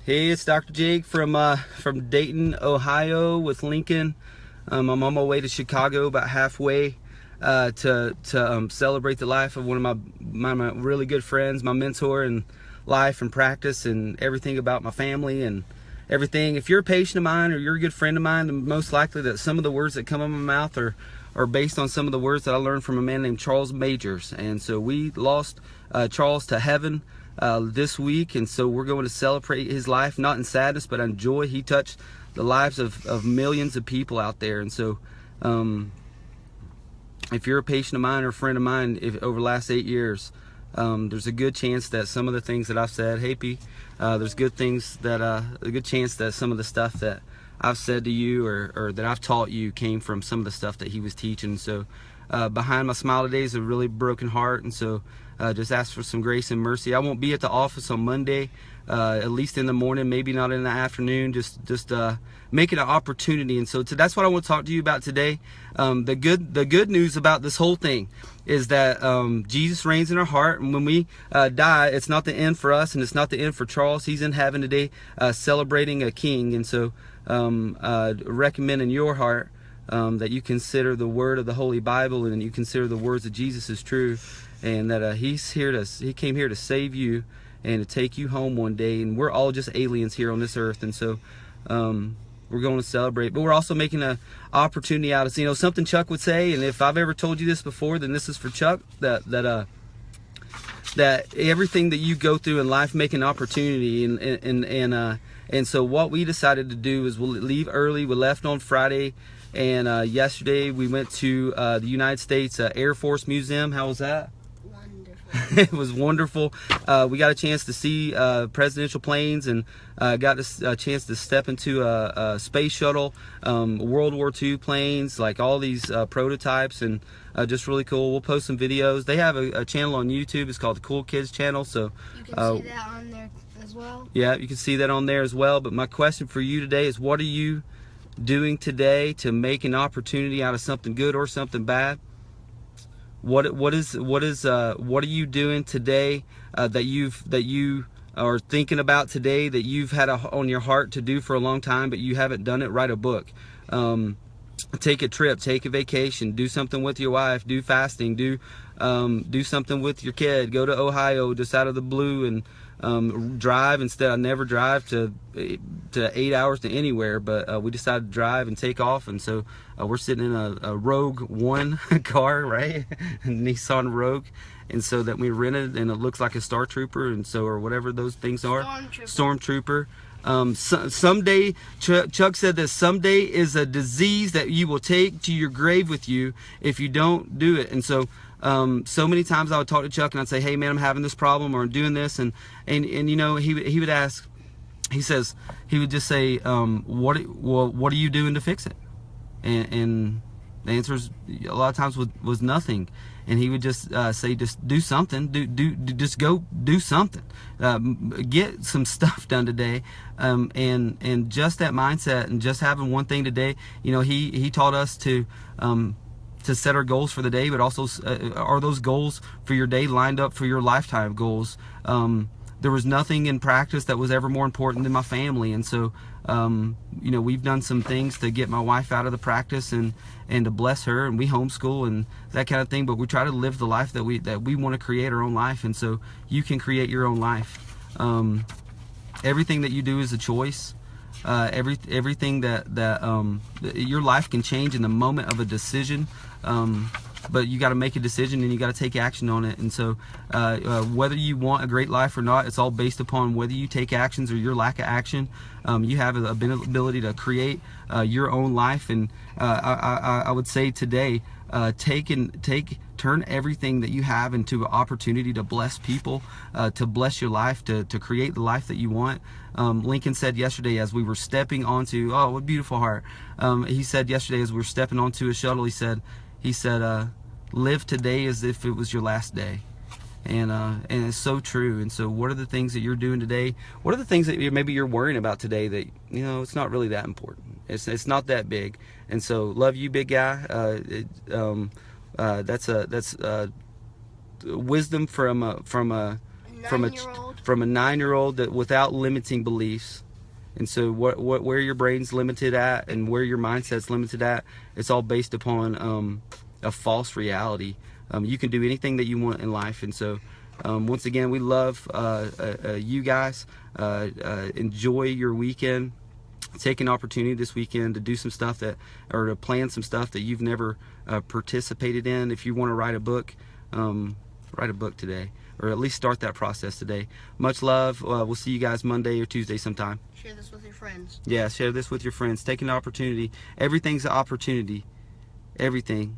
Hey, it's Dr. Jake from Dayton, Ohio with Lincoln. I'm on my way to Chicago, about halfway, to celebrate the life of one of my really good friends, my mentor in life and practice and everything about my family and everything. If you're a patient of mine or you're a good friend of mine, then most likely that some of the words that come out of my mouth are based on some of the words that I learned from a man named Charles Majors. And so we lost Charles to heaven this week, and so we're going to celebrate his life, not in sadness but in joy. He touched the lives of millions of people out there. And so if you're a patient of mine or a friend of mine, over the last 8 years, there's a good chance that some of the things that I've said, hey P, there's a good chance that some of the stuff that I've said to you or that I've taught you came from some of the stuff that he was teaching. So behind my smile today is a really broken heart, and so just ask for some grace and mercy. I won't be at the office on Monday, at least in the morning, maybe not in the afternoon. Just make it an opportunity. And so that's what I want to talk to you about today. The good news about this whole thing is that Jesus reigns in our heart, and when we die, it's not the end for us, and it's not the end for Charles. He's in heaven today, celebrating a king. And so recommend in your heart that you consider the word of the Holy Bible, and you consider the words of Jesus as true, and that he came here to save you and to take you home one day. And we're all just aliens here on this earth, and so we're going to celebrate, but we're also making an opportunity out of, something Chuck would say, and if I've ever told you this before, then this is for Chuck, that everything that you go through in life, make an opportunity. And so what we decided to do is we'll leave early. We left on Friday, and yesterday we went to the United States Air Force Museum. How was that? Wonderful. It was wonderful. We got a chance to see presidential planes, and got a chance to step into a space shuttle, World War II planes, like all these prototypes, and just really cool. We'll post some videos. They have a channel on YouTube. It's called the Cool Kids channel. So you can see that on there as well. Yeah, you can see that on there as well. But my question for you today is, what are you doing today to make an opportunity out of something good or something bad? What are you doing today that you are thinking about today, that you've had on your heart to do for a long time, but you haven't done it? Write a book. Take a trip, take a vacation, do something with your wife, do fasting, do something with your kid. Go to Ohio just out of the blue and drive instead. I never drive to 8 hours to anywhere, but we decided to drive and take off. And so we're sitting in a Rogue One car, right? A Nissan Rogue. And so that we rented, and it looks like a Star Trooper, and so, or whatever those things are. Stormtrooper. Someday, Chuck said that someday is a disease that you will take to your grave with you if you don't do it. And so so many times I would talk to Chuck and I'd say, hey man, I'm having this problem, or I'm doing this, and he would ask, he would just say, what are you doing to fix it? And the answer is, a lot of times was nothing. And he would just say, just do something, just go do something, get some stuff done today, and just that mindset, and just having one thing today. He taught us to set our goals for the day, but also are those goals for your day lined up for your lifetime goals? There was nothing in practice that was ever more important than my family, and so we've done some things to get my wife out of the practice and to bless her, and we homeschool and that kind of thing, but we try to live the life that we want to create our own life. And so you can create your own life. Everything that you do is a choice. Everything that your life can change in the moment of a decision, but you got to make a decision and you got to take action on it. And so whether you want a great life or not, it's all based upon whether you take actions or your lack of action. You have the ability to create your own life. And I would say today, turn everything that you have into an opportunity to bless people, to bless your life, to create the life that you want. Lincoln said yesterday, as we were stepping onto, oh, what a beautiful heart. He said yesterday, as we were stepping onto a shuttle, he said, live today as if it was your last day. And it's so true. And so what are the things that you're doing today? What are the things that maybe you're worrying about today that, it's not really that important. It's not that big. And so love you, big guy. That's wisdom from a from a 9-year-old that without limiting beliefs. And so where your brain's limited at and where your mindset's limited at, it's all based upon a false reality. You can do anything that you want in life. And so once again, we love you guys. Enjoy your weekend. Take an opportunity this weekend to do some stuff or to plan some stuff that you've never participated in. If you want to write a book today, or at least start that process today. Much love. We'll see you guys Monday or Tuesday sometime. Share this with your friends. Yeah, share this with your friends. Take an opportunity. Everything's an opportunity. Everything.